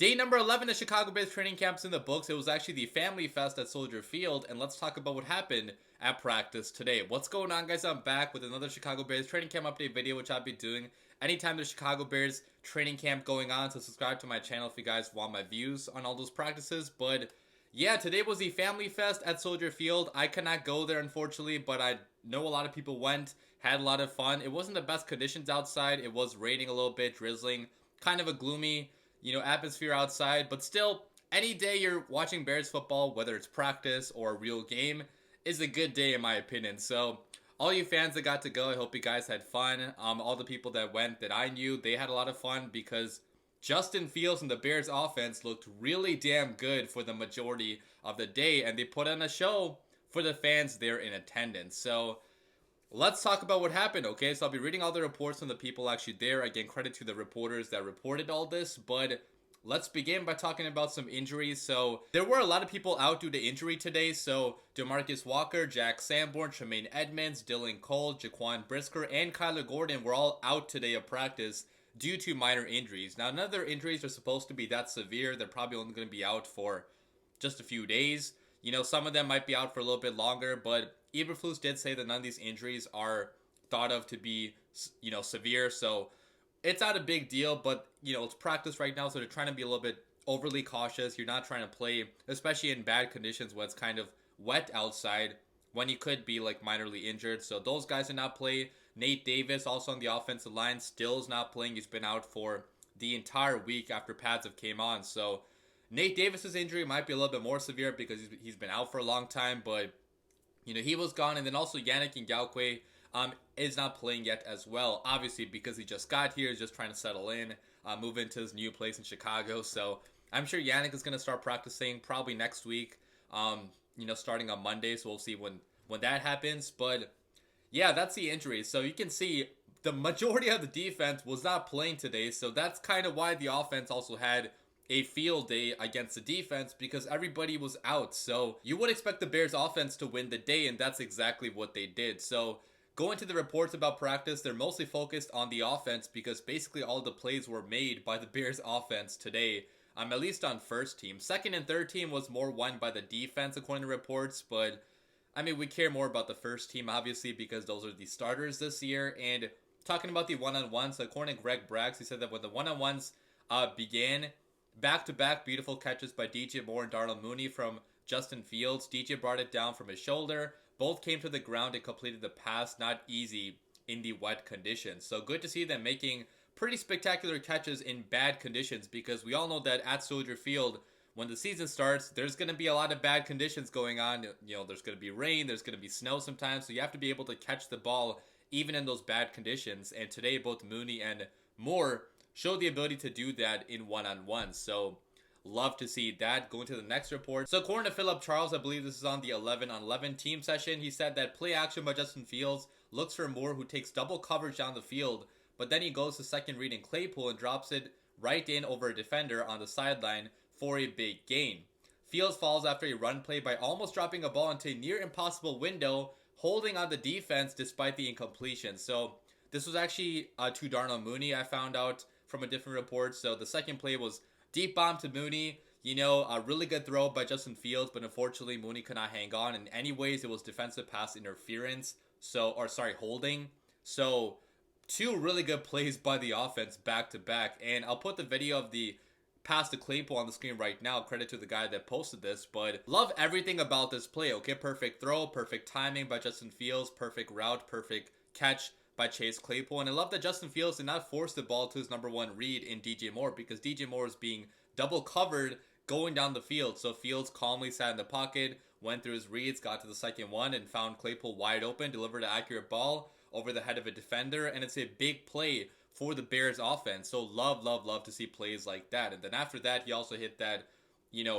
Day number 11 of Chicago Bears training camps in the books. It was actually the Family Fest at Soldier Field, and let's talk about what happened at practice today. What's going on, guys? I'm back with another Chicago Bears training camp update video, which I'll be doing anytime there's Chicago Bears training camp going on. So subscribe to my channel if you guys want my views on all those practices. But yeah, today was the Family Fest at Soldier Field. I could not go there, unfortunately, but I know a lot of people went, had a lot of fun. It wasn't the best conditions outside. It was raining a little bit, drizzling, kind of a gloomy atmosphere outside, but still, any day you're watching Bears football, whether it's practice or a real game, is a good day in my opinion. So, all you fans that got to go, I hope you guys had fun. All the people that went that I knew, they had a lot of fun because Justin Fields and the Bears offense looked really damn good for the majority of the day, and they put on a show for the fans there in attendance. So, let's talk about what happened, okay? So I'll be reading all the reports from the people actually there. Again, credit to the reporters that reported all this, but let's begin by talking about some injuries. So there were a lot of people out due to injury today. So DeMarcus Walker, Jack Sanborn, Tremaine Edmonds, Dylan Cole, Jaquan Brisker, and Kyler Gordon were all out today of practice due to minor injuries. Now, none of their injuries are supposed to be that severe. They're probably only going to be out for just a few days. Some of them might be out for a little bit longer, but Eberflus did say that none of these injuries are thought of to be, severe. So it's not a big deal, but, it's practice right now. So they're trying to be a little bit overly cautious. You're not trying to play, especially in bad conditions when it's kind of wet outside, when you could be like minorly injured. So those guys did not play. Nate Davis, also on the offensive line, still is not playing. He's been out for the entire week after pads have came on. So Nate Davis's injury might be a little bit more severe because he's been out for a long time, but he was gone. And then also Yannick Ngakoue is not playing yet as well, obviously because he just got here, just trying to settle in, move into his new place in Chicago. So I'm sure Yannick is going to start practicing probably next week, starting on Monday. So we'll see when that happens. But yeah, that's the injury. So you can see the majority of the defense was not playing today. So that's kind of why the offense also had a field day against the defense, because everybody was out. So you would expect the Bears offense to win the day, and that's exactly what they did. So going to the reports about practice, they're mostly focused on the offense because basically all the plays were made by the Bears offense today, at least on first team. Second and third team was more won by the defense according to reports, but we care more about the first team obviously because those are the starters this year. And talking about the one-on-ones, according to Greg Braggs, he said that when the one-on-ones began, back-to-back beautiful catches by DJ Moore and Darnell Mooney from Justin Fields. DJ brought it down from his shoulder. Both came to the ground and completed the pass. Not easy in the wet conditions. So good to see them making pretty spectacular catches in bad conditions, because we all know that at Soldier Field, when the season starts, there's going to be a lot of bad conditions going on. There's going to be rain, there's going to be snow sometimes. So you have to be able to catch the ball even in those bad conditions. And today, both Mooney and Moore showed the ability to do that in one-on-one. So love to see that. Going to the next report. So according to Philip Charles, I believe this is on the 11-on-11 team session, he said that play action by Justin Fields looks for Moore, who takes double coverage down the field, but then he goes to second read in Claypool and drops it right in over a defender on the sideline for a big gain. Fields falls after a run play by almost dropping a ball into a near impossible window, holding on the defense despite the incompletion. So this was actually to Darnell Mooney, I found out from a different report. So the second play was deep bomb to Mooney. A really good throw by Justin Fields, but unfortunately Mooney could not hang on. And anyways, it was defensive pass interference. Holding. So two really good plays by the offense back to back. And I'll put the video of the pass to Claypool on the screen right now. Credit to the guy that posted this, but love everything about this play. Okay, perfect throw, perfect timing by Justin Fields, perfect route, perfect catch by Chase Claypool. And I love that Justin Fields did not force the ball to his number one read in DJ Moore, because DJ Moore is being double covered going down the field. So Fields calmly sat in the pocket, went through his reads, got to the second one, and found Claypool wide open, delivered an accurate ball over the head of a defender, and it's a big play for the Bears offense. So love to see plays like that. And then after that, he also hit that,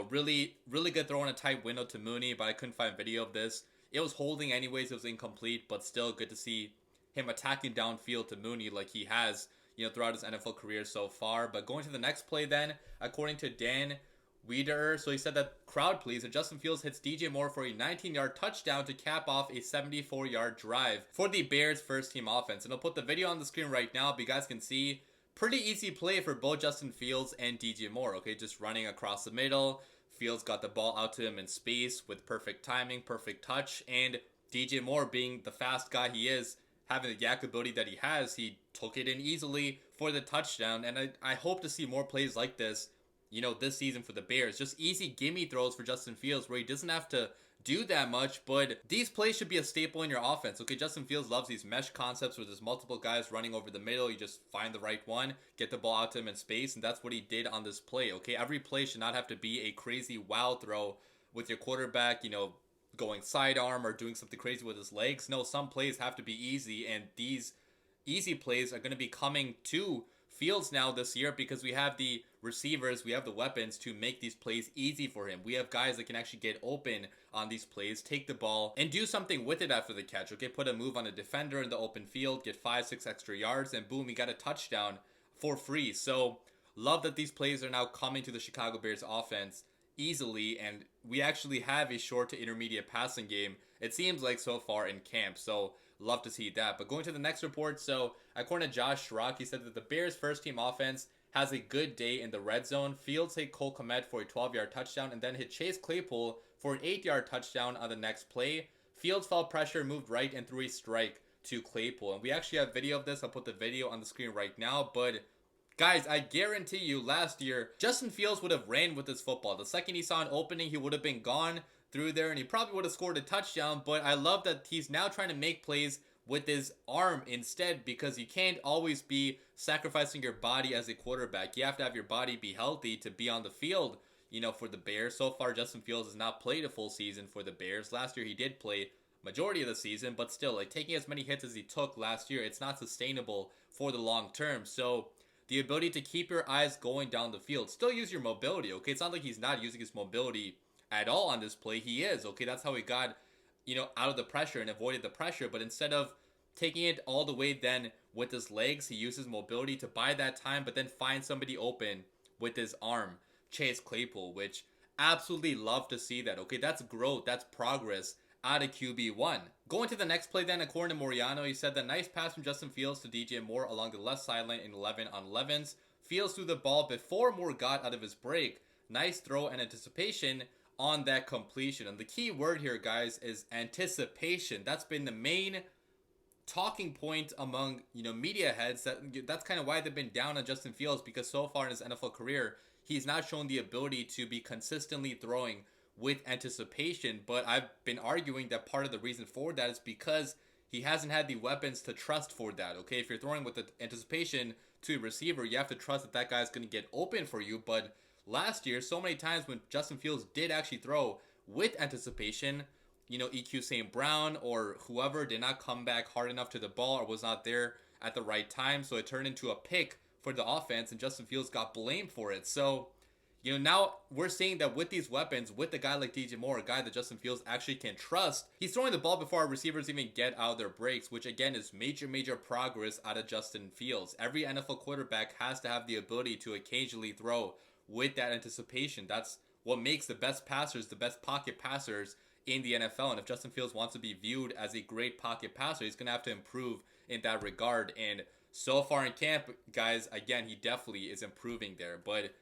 really good throw in a tight window to Mooney, but I couldn't find video of this. It was holding anyways, it was incomplete, but still good to see him attacking downfield to Mooney like he has, throughout his NFL career so far. But going to the next play then, according to Dan Wiederer, so he said that crowd please, and Justin Fields hits DJ Moore for a 19-yard touchdown to cap off a 74-yard drive for the Bears first team offense. And I'll put the video on the screen right now, but you guys can see pretty easy play for both Justin Fields and DJ Moore, okay? Just running across the middle. Fields got the ball out to him in space with perfect timing, perfect touch, and DJ Moore, being the fast guy he is, having the yak ability that he has, he took it in easily for the touchdown. And I hope to see more plays like this, this season for the Bears. Just easy gimme throws for Justin Fields where he doesn't have to do that much, but these plays should be a staple in your offense. Okay, Justin Fields loves these mesh concepts where there's multiple guys running over the middle. You just find the right one, get the ball out to him in space, and that's what he did on this play. Okay, every play should not have to be a crazy wow throw with your quarterback, going sidearm or doing something crazy with his legs. No, some plays have to be easy, and these easy plays are going to be coming to Fields now this year because we have the receivers, we have the weapons to make these plays easy for him. We have guys that can actually get open on these plays, take the ball, and do something with it after the catch. Okay, put a move on a defender in the open field, get 5-6 extra yards, and boom, he got a touchdown for free. So, love that these plays are now coming to the Chicago Bears offense easily, and we actually have a short to intermediate passing game, it seems like, so far in camp. So, love to see that. But going to the next report, so according to Josh Schrock, he said that the Bears' first team offense has a good day in the red zone. Fields hit Cole Kmet for a 12-yard touchdown and then hit Chase Claypool for an 8-yard touchdown on the next play. Fields felt pressure, moved right, and threw a strike to Claypool. And we actually have video of this. I'll put the video on the screen right now. But guys, I guarantee you last year, Justin Fields would have ran with this football. The second he saw an opening, he would have been gone through there and he probably would have scored a touchdown. But I love that he's now trying to make plays with his arm instead, because you can't always be sacrificing your body as a quarterback. You have to have your body be healthy to be on the field, for the Bears. So far, Justin Fields has not played a full season for the Bears. Last year, he did play majority of the season, but still, like, taking as many hits as he took last year, it's not sustainable for the long term. So the ability to keep your eyes going down the field, still use your mobility, okay? It's not like he's not using his mobility at all on this play. He is, okay? That's how he got out of the pressure and avoided the pressure. But instead of taking it all the way then with his legs, he uses mobility to buy that time, but then find somebody open with his arm. Chase Claypool, which absolutely love to see that. Okay, that's growth, that's progress out of QB1. Going to the next play then, according to Moriano, he said the nice pass from Justin Fields to DJ Moore along the left sideline in 11-on-11s. Fields threw the ball before Moore got out of his break. Nice throw and anticipation on that completion. And the key word here, guys, is anticipation. That's been the main talking point among media heads. That's kind of why they've been down on Justin Fields, because so far in his NFL career, he's not shown the ability to be consistently throwing with anticipation. But I've been arguing that part of the reason for that is because he hasn't had the weapons to trust for that. Okay, if you're throwing with the anticipation to a receiver, you have to trust that that guy's going to get open for you. But last year, so many times when Justin Fields did actually throw with anticipation, EQ St. Brown or whoever did not come back hard enough to the ball or was not there at the right time. So it turned into a pick for the offense and Justin Fields got blamed for it. So, now we're seeing that with these weapons, with a guy like DJ Moore, a guy that Justin Fields actually can trust, he's throwing the ball before our receivers even get out of their breaks, which again is major progress out of Justin Fields. Every NFL quarterback has to have the ability to occasionally throw with that anticipation. That's what makes the best passers the best pocket passers in the NFL. And if Justin Fields wants to be viewed as a great pocket passer, he's going to have to improve in that regard. And so far in camp, guys, again, he definitely is improving there. But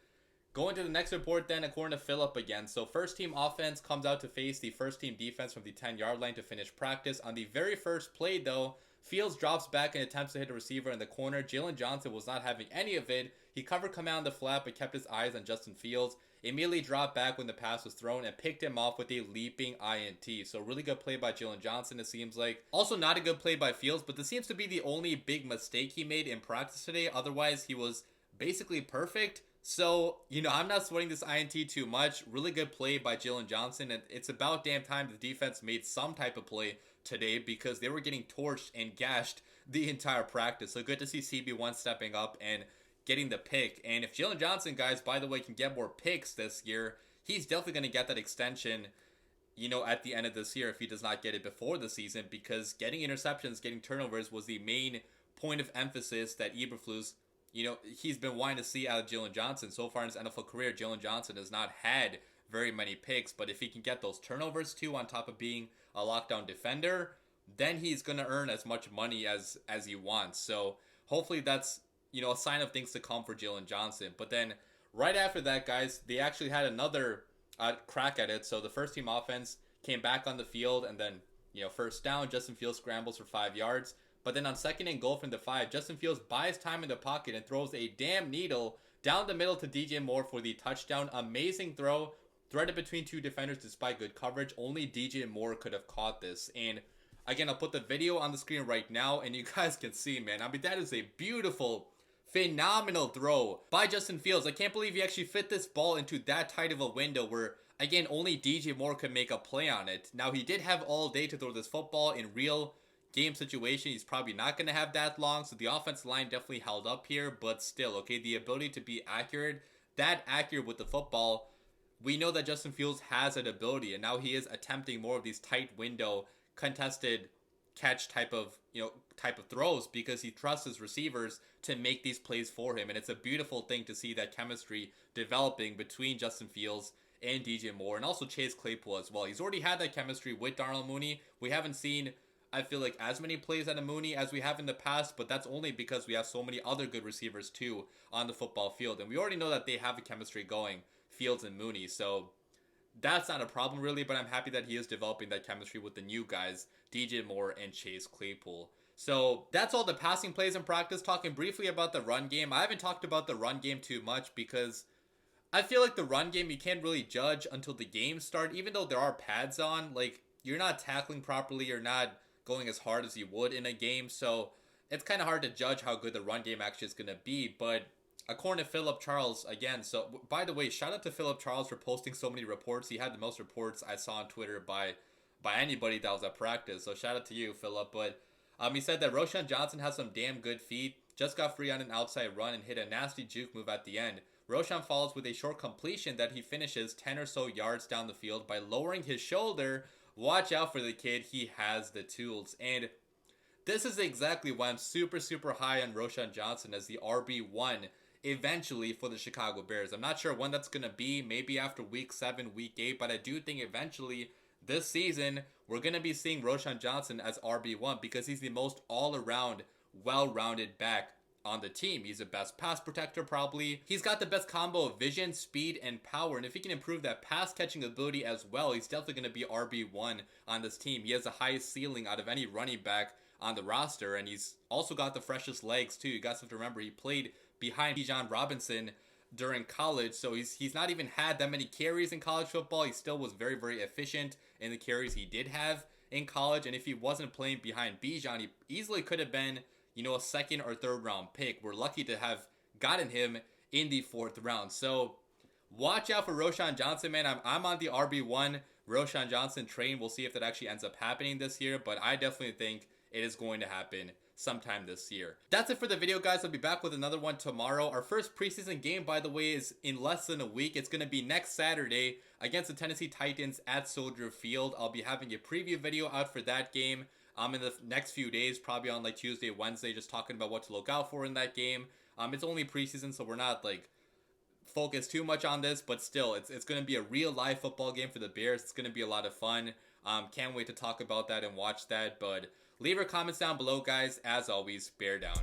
going to the next report then, according to Phillip again. So first team offense comes out to face the first team defense from the 10-yard line to finish practice. On the very first play though, Fields drops back and attempts to hit a receiver in the corner. Jalen Johnson was not having any of it. He covered Kmet on the flat but kept his eyes on Justin Fields. Immediately dropped back when the pass was thrown and picked him off with a leaping INT. So really good play by Jalen Johnson, it seems like. Also not a good play by Fields, but this seems to be the only big mistake he made in practice today. Otherwise, he was basically perfect. So, I'm not sweating this INT too much. Really good play by Jalen Johnson. And it's about damn time the defense made some type of play today because they were getting torched and gashed the entire practice. So good to see CB1 stepping up and getting the pick. And if Jalen Johnson, guys, by the way, can get more picks this year, he's definitely going to get that extension, at the end of this year if he does not get it before the season, because getting interceptions, getting turnovers was the main point of emphasis that Eberflus, he's been wanting to see out of Jalen Johnson. So far in his NFL career, Jalen Johnson has not had very many picks, but if he can get those turnovers too on top of being a lockdown defender, then he's going to earn as much money as he wants. So hopefully that's a sign of things to come for Jalen Johnson. But then right after that, guys, they actually had another crack at it. So the first team offense came back on the field, and then, first down, Justin Fields scrambles for 5 yards. But then on second and goal from the 5, Justin Fields buys time in the pocket and throws a damn needle down the middle to DJ Moore for the touchdown. Amazing throw, threaded between 2 defenders despite good coverage. Only DJ Moore could have caught this. And again, I'll put the video on the screen right now, and you guys can see, man. I mean, that is a beautiful, phenomenal throw by Justin Fields. I can't believe he actually fit this ball into that tight of a window where, again, only DJ Moore could make a play on it. Now, he did have all day to throw this football. In real game situation, he's probably not going to have that long, so the offensive line definitely held up here, but still, okay, the ability to be that accurate with the football, we know that Justin Fields has that ability, and now he is attempting more of these tight window, contested catch type of throws because he trusts his receivers to make these plays for him. And it's a beautiful thing to see that chemistry developing between Justin Fields and DJ Moore, and also Chase Claypool as well. He's already had that chemistry with Darnell Mooney. We haven't seen, I feel like, as many plays out of Mooney as we have in the past, but that's only because we have so many other good receivers too on the football field, and we already know that they have a chemistry going, Fields and Mooney, so that's not a problem really. But I'm happy that he is developing that chemistry with the new guys, DJ Moore and Chase Claypool. So that's all the passing plays in practice. Talking briefly about the run game, I haven't talked about the run game too much because I feel like the run game you can't really judge until the games start. Even though there are pads on, like, you're not tackling properly, you're not going as hard as you would in a game, so it's kind of hard to judge how good the run game actually is going to be. But according to Philip Charles, again, so by the way, shout out to Philip Charles for posting so many reports. He had the most reports I saw on Twitter by anybody that was at practice, so shout out to you, Philip. But he said that Roschon Johnson has some damn good feet, just got free on an outside run and hit a nasty juke move at the end. Roschon follows with a short completion that he finishes 10 or so yards down the field by lowering his shoulder. Watch out for the kid, he has the tools. And this is exactly why I'm super, super high on Roschon Johnson as the RB1 eventually for the Chicago Bears. I'm not sure when that's going to be, maybe after week 7, week 8, but I do think eventually this season we're going to be seeing Roschon Johnson as RB1 because he's the most all-around, well-rounded back on the team. He's the best pass protector probably. He's got the best combo of vision, speed, and power, and if he can improve that pass catching ability as well, he's definitely going to be RB1 on this team. He has the highest ceiling out of any running back on the roster, and he's also got the freshest legs too. You guys have to remember he played behind Bijan Robinson during college, so he's not even had that many carries in college football. He still was very, very efficient in the carries he did have in college, and if he wasn't playing behind Bijan, he easily could have been, a second or third round pick. We're lucky to have gotten him in the 4th round. So watch out for Roschon Johnson, man. I'm on the RB1 Roschon Johnson train. We'll see if that actually ends up happening this year, but I definitely think it is going to happen sometime this year. That's it for the video, guys. I'll be back with another one tomorrow. Our first preseason game, by the way, is in less than a week. It's going to be next Saturday against the Tennessee Titans at Soldier Field. I'll be having a preview video out for that game in the next few days, probably on like Tuesday, Wednesday, just talking about what to look out for in that game. It's only preseason, so we're not like focused too much on this, but still, it's going to be a real live football game for the Bears. It's going to be a lot of fun. Can't wait to talk about that and watch that. But leave your comments down below, guys. As always, bear down.